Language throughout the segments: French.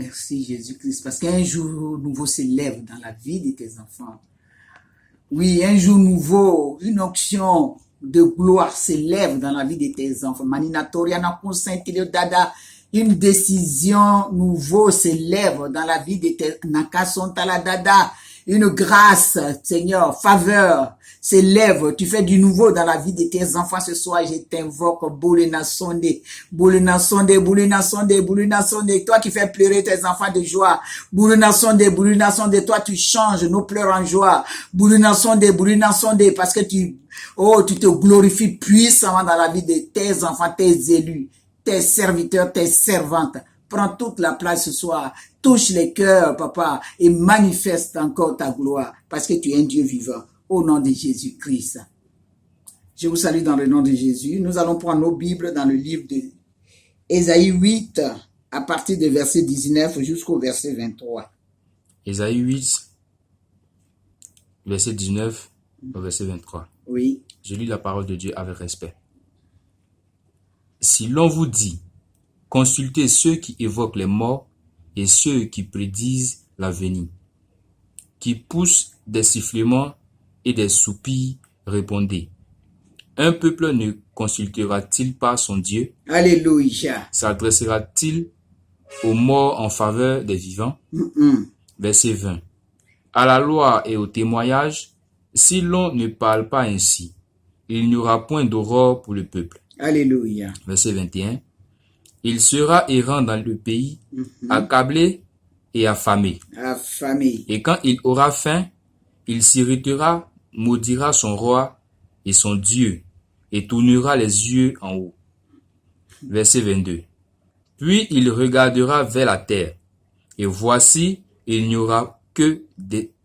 Merci Jésus-Christ, parce qu'un jour nouveau s'élève dans la vie de tes enfants. Oui, un jour nouveau, une onction de gloire s'élève dans la vie de tes enfants. Maninatoriana Konsentilio Dada, une décision nouveau s'élève dans la vie de tes Nakasontala Dada. Une grâce, Seigneur, faveur s'élève. Tu fais du nouveau dans la vie de tes enfants ce soir. Je t'invoque, Boulina Sonde, Boulina Sonde, Boulina Sonde, Boulina Sonde. Toi qui fais pleurer tes enfants de joie. Boulina Sonde, toi tu changes nos pleurs en joie. Boulina Sonde, parce que tu te glorifies puissamment dans la vie de tes enfants, tes élus, tes serviteurs, tes servantes. Prends toute la place ce soir. Touche les cœurs, papa, et manifeste encore ta gloire, parce que tu es un Dieu vivant. Au nom de Jésus-Christ. Je vous salue dans le nom de Jésus. Nous allons prendre nos Bibles dans le livre de Ésaïe 8, à partir du verset 19 jusqu'au verset 23. Ésaïe 8, verset 19 au verset 23. Oui. Je lis la parole de Dieu avec respect. Si l'on vous dit, consultez ceux qui évoquent les morts et ceux qui prédisent l'avenir, qui poussent des sifflements et des soupirs, répondez. Un peuple ne consultera-t-il pas son Dieu? Alléluia. S'adressera-t-il aux morts en faveur des vivants? Verset 20. À la loi et au témoignage, si l'on ne parle pas ainsi, il n'y aura point d'aurore pour le peuple. Alléluia. Verset 21. Il sera errant dans le pays, accablé et affamé. Et quand il aura faim, il s'irritera, maudira son roi et son Dieu, et tournera les yeux en haut. Verset 22. Puis il regardera vers la terre, et voici, il n'y aura que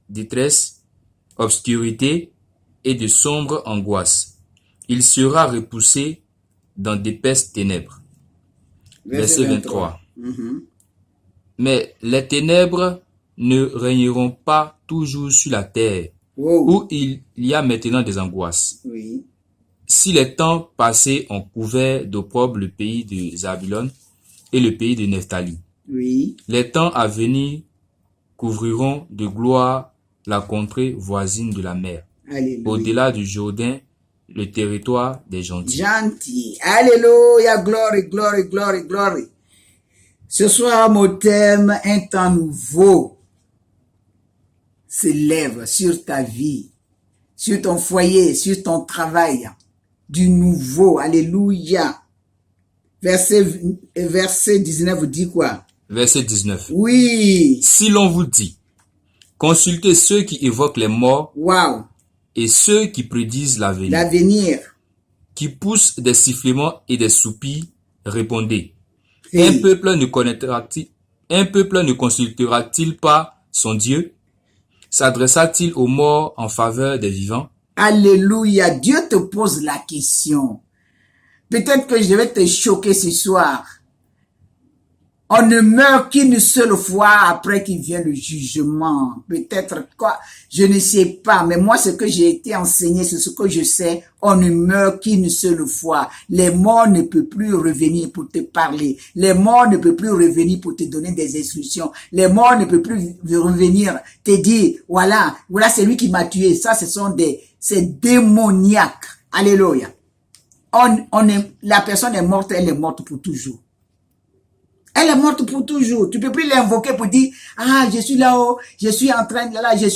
détresse, obscurité et de sombres angoisses. Il sera repoussé dans d'épaisses ténèbres. Verset 23. Mais les ténèbres ne régneront pas toujours sur la terre, où il y a maintenant des angoisses. Oui. Si les temps passés ont couvert d'opprobre le pays de Zabulon et le pays de Nephtali, Oui. les temps à venir couvriront de gloire la contrée voisine de la mer, Alléluia. au-delà du Jourdain, le territoire des gentils. Gentil. Alléluia. Glory, glory, glory, glory. Ce soir, mon thème, un temps nouveau s'élève sur ta vie, sur ton foyer, sur ton travail. Du nouveau. Alléluia. Verset 19 vous dit quoi? Verset 19. Oui. Si l'on vous dit, consultez ceux qui évoquent les morts Wow. et ceux qui prédisent l'avenir, L'avenir. qui poussent des sifflements et des soupirs, répondez. Hey. Un peuple ne consultera-t-il pas son Dieu? S'adressa-t-il aux morts en faveur des vivants? Alléluia. Dieu te pose la question. Peut-être que je vais te choquer ce soir. On ne meurt qu'une seule fois après qu'il vienne le jugement. Peut-être quoi, je ne sais pas, mais moi ce que j'ai été enseigné, c'est ce que je sais, on ne meurt qu'une seule fois. Les morts ne peuvent plus revenir pour te parler. Les morts ne peuvent plus revenir pour te donner des instructions. Les morts ne peuvent plus revenir te dire, voilà c'est lui qui m'a tué. Ça, c'est démoniaque. Alléluia. La personne est morte, elle est morte pour toujours. Elle est morte pour toujours. Tu peux plus l'invoquer pour dire, ah, je suis là-haut, je suis en train de là, je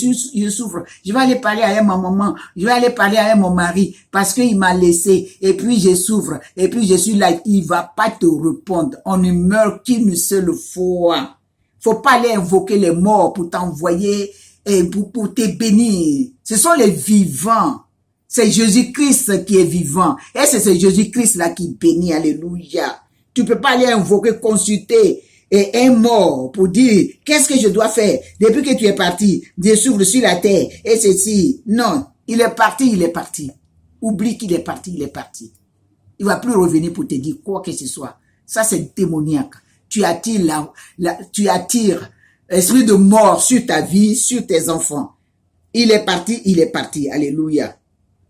souffre. Je vais aller parler à ma maman, je vais aller parler à mon mari, parce qu'il m'a laissé, et puis je souffre, et puis je suis là. Il va pas te répondre. On ne meurt qu'une seule fois. Faut pas aller invoquer les morts pour t'envoyer, et pour te bénir. Ce sont les vivants. C'est Jésus-Christ qui est vivant. Et c'est Jésus-Christ là qui bénit. Alléluia. Tu peux pas aller invoquer, consulter un mort pour dire qu'est-ce que je dois faire depuis que tu es parti. Je souffre sur la terre et ceci. Non, il est parti, il est parti. Oublie qu'il est parti, il est parti. Il va plus revenir pour te dire quoi que ce soit. Ça c'est démoniaque. Tu attires l'esprit de mort sur ta vie, sur tes enfants. Il est parti, il est parti. Alléluia.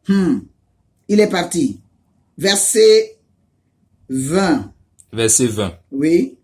Il est parti. Verset 20. Verset 20. Oui.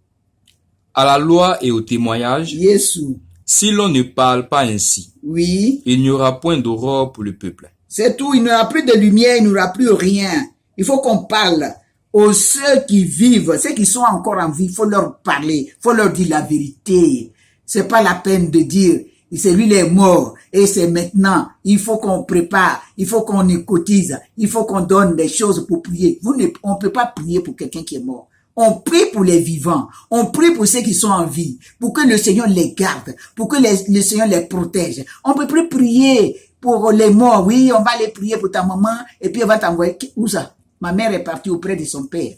à la loi et au témoignage, Yesu. si l'on ne parle pas ainsi, Oui. il n'y aura point d'aurore pour le peuple. C'est tout. Il n'y aura plus de lumière, il n'y aura plus rien. Il faut qu'on parle aux ceux qui vivent, ceux qui sont encore en vie. Il faut leur parler, il faut leur dire la vérité. C'est pas la peine de dire, c'est lui, il est mort et c'est maintenant. Il faut qu'on prépare, il faut qu'on cotise, il faut qu'on donne des choses pour prier. On ne peut pas prier pour quelqu'un qui est mort. On prie pour les vivants, on prie pour ceux qui sont en vie, pour que le Seigneur les garde, pour que le Seigneur les protège. On peut plus prier pour les morts. Oui, on va aller prier pour ta maman et puis elle va t'envoyer. Où ça? Ma mère est partie auprès de son père.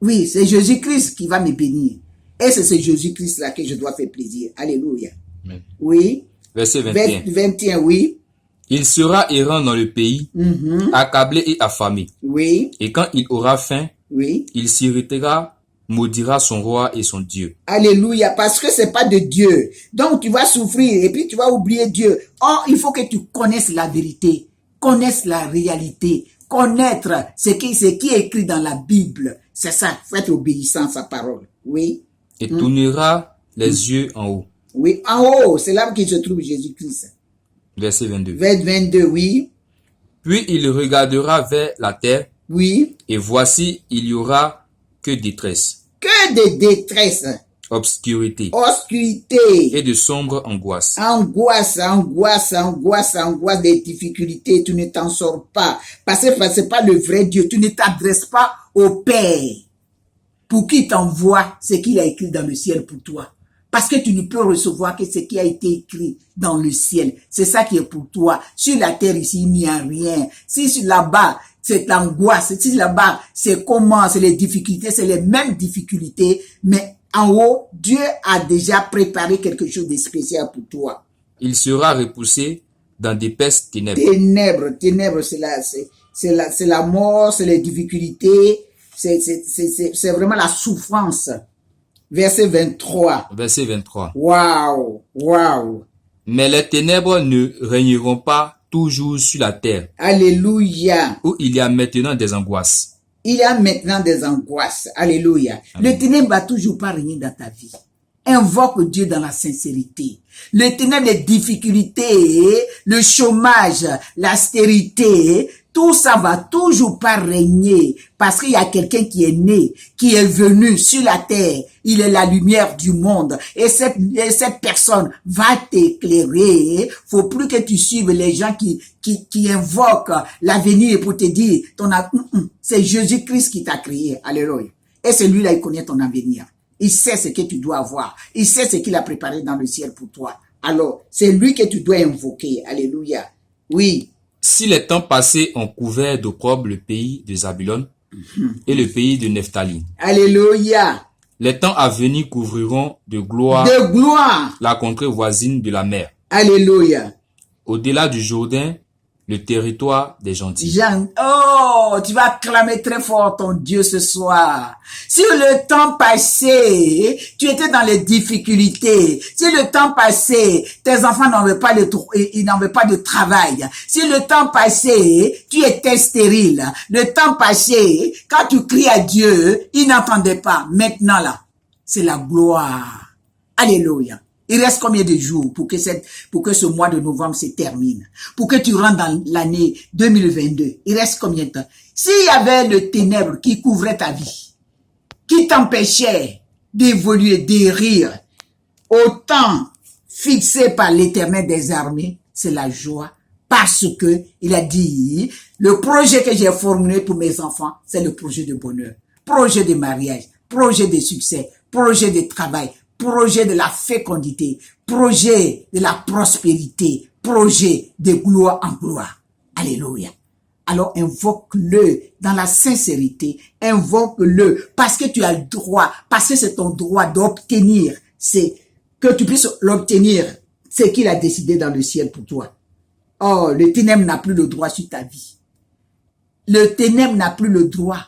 Oui, c'est Jésus-Christ qui va me bénir. Et c'est ce Jésus-Christ-là que je dois faire plaisir. Alléluia. Amen. Oui. Verset 21. 21, oui. Il sera errant dans le pays, accablé et affamé. Oui. Et quand il aura faim, Oui. il s'irritera, maudira son roi et son Dieu. Alléluia, parce que c'est pas de Dieu. Donc tu vas souffrir et puis tu vas oublier Dieu. Or, il faut que tu connaisses la vérité, connaisses la réalité, connaître ce qui est écrit dans la Bible. C'est ça, faut être obéissant à sa parole. Oui. Et tournera les yeux en haut. Oui, en haut, c'est là que se trouve Jésus-Christ. Verset 22. Verset 22, oui. Puis il regardera vers la terre. Oui. Et voici, il y aura que détresse. Que de détresse. Obscurité. Obscurité. Et de sombres angoisses. Angoisse, des difficultés. Tu ne t'en sors pas. Parce que c'est pas le vrai Dieu. Tu ne t'adresses pas au Père. Pour qui t'envoie ce qu'il a écrit dans le ciel pour toi. Parce que tu ne peux recevoir que ce qui a été écrit dans le ciel. C'est ça qui est pour toi. Sur la terre ici, il n'y a rien. Si là-bas, c'est l'angoisse. Si là-bas, c'est comment, c'est les difficultés, c'est les mêmes difficultés. Mais en haut, Dieu a déjà préparé quelque chose de spécial pour toi. Il sera repoussé dans d'épaisses ténèbres. Ténèbres, c'est la mort, c'est les difficultés, c'est vraiment la souffrance. Verset 23. Verset 23. Waouh. Mais les ténèbres ne régneront pas toujours sur la terre. Alléluia. Où il y a maintenant des angoisses. Il y a maintenant des angoisses. Alléluia. Amen. Le ténèbre va toujours pas régner dans ta vie. Invoque Dieu dans la sincérité. Le ténèbre, les difficultés, le chômage, l'austérité, tout ça va toujours pas régner parce qu'il y a quelqu'un qui est né, qui est venu sur la terre. Il est la lumière du monde et cette personne va t'éclairer. Faut plus que tu suives les gens qui invoquent l'avenir pour te dire c'est Jésus-Christ qui t'a créé. Alléluia. Et celui-là, il connaît ton avenir. Il sait ce que tu dois avoir. Il sait ce qu'il a préparé dans le ciel pour toi. Alors, c'est lui que tu dois invoquer. Alléluia. Oui. Si les temps passés ont couvert d'opprobre le pays de Zabulon et le pays de Nephtali. Alléluia. Les temps à venir couvriront de gloire la contrée voisine de la mer. Alléluia. Au-delà du Jourdain, le territoire des gentils. Oh, tu vas clamer très fort ton Dieu ce soir. Si le temps passé, tu étais dans les difficultés. Si le temps passé, tes enfants n'avaient pas de travail. Si le temps passé, tu étais stérile. Le temps passé, quand tu cries à Dieu, il n'entendait pas. Maintenant là, c'est la gloire. Alléluia. Il reste combien de jours pour que ce mois de novembre se termine? Pour que tu rentres dans l'année 2022. Il reste combien de temps? S'il y avait le ténèbre qui couvrait ta vie, qui t'empêchait d'évoluer, de rire, au temps fixé par l'Éternel des armées, c'est la joie. Parce que il a dit, le projet que j'ai formulé pour mes enfants, c'est le projet de bonheur, projet de mariage, projet de succès, projet de travail, projet de la fécondité, projet de la prospérité, projet de gloire en gloire. Alléluia. Alors invoque-le dans la sincérité, invoque-le parce que tu as le droit, parce que c'est ton droit d'obtenir, c'est que tu puisses l'obtenir, c'est qu'il a décidé dans le ciel pour toi. Oh, le ténèbre n'a plus le droit sur ta vie. Le ténèbre n'a plus le droit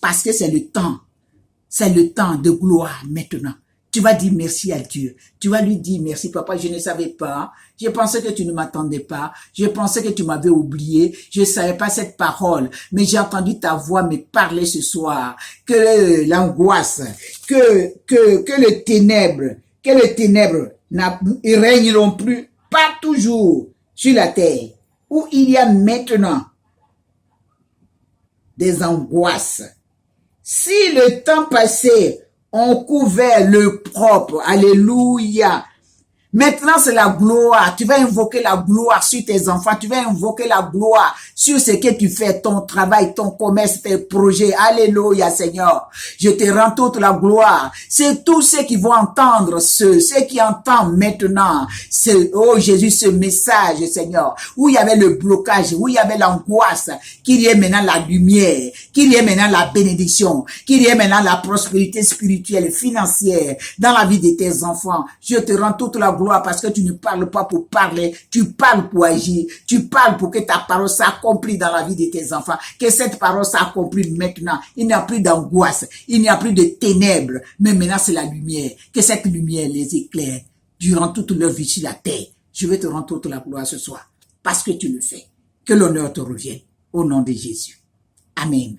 parce que c'est le temps de gloire maintenant. Tu vas dire merci à Dieu. Tu vas lui dire merci, papa, je ne savais pas. Je pensais que tu ne m'attendais pas. Je pensais que tu m'avais oublié. Je ne savais pas cette parole. Mais j'ai entendu ta voix me parler ce soir. Que l'angoisse, que les ténèbres ne régneront plus, pas toujours sur la terre, où il y a maintenant des angoisses. Si le temps passé, on couvert le propre, alléluia. Maintenant, c'est la gloire. Tu vas invoquer la gloire sur tes enfants. Tu vas invoquer la gloire sur ce que tu fais, ton travail, ton commerce, tes projets. Alléluia, Seigneur. Je te rends toute la gloire. C'est tous ceux qui vont entendre ceux qui entendent maintenant, oh Jésus, ce message, Seigneur, où il y avait le blocage, où il y avait l'angoisse, qu'il y ait maintenant la lumière, qu'il y ait maintenant la bénédiction, qu'il y ait maintenant la prospérité spirituelle, financière dans la vie de tes enfants. Je te rends toute la gloire parce que tu ne parles pas pour parler, tu parles pour agir, tu parles pour que ta parole s'accomplisse dans la vie de tes enfants, que cette parole s'accomplisse maintenant. Il n'y a plus d'angoisse, il n'y a plus de ténèbres, mais maintenant c'est la lumière, que cette lumière les éclaire durant toute leur vie sur la terre. Je vais te rendre toute la gloire ce soir parce que tu le fais. Que l'honneur te revienne au nom de Jésus. Amen.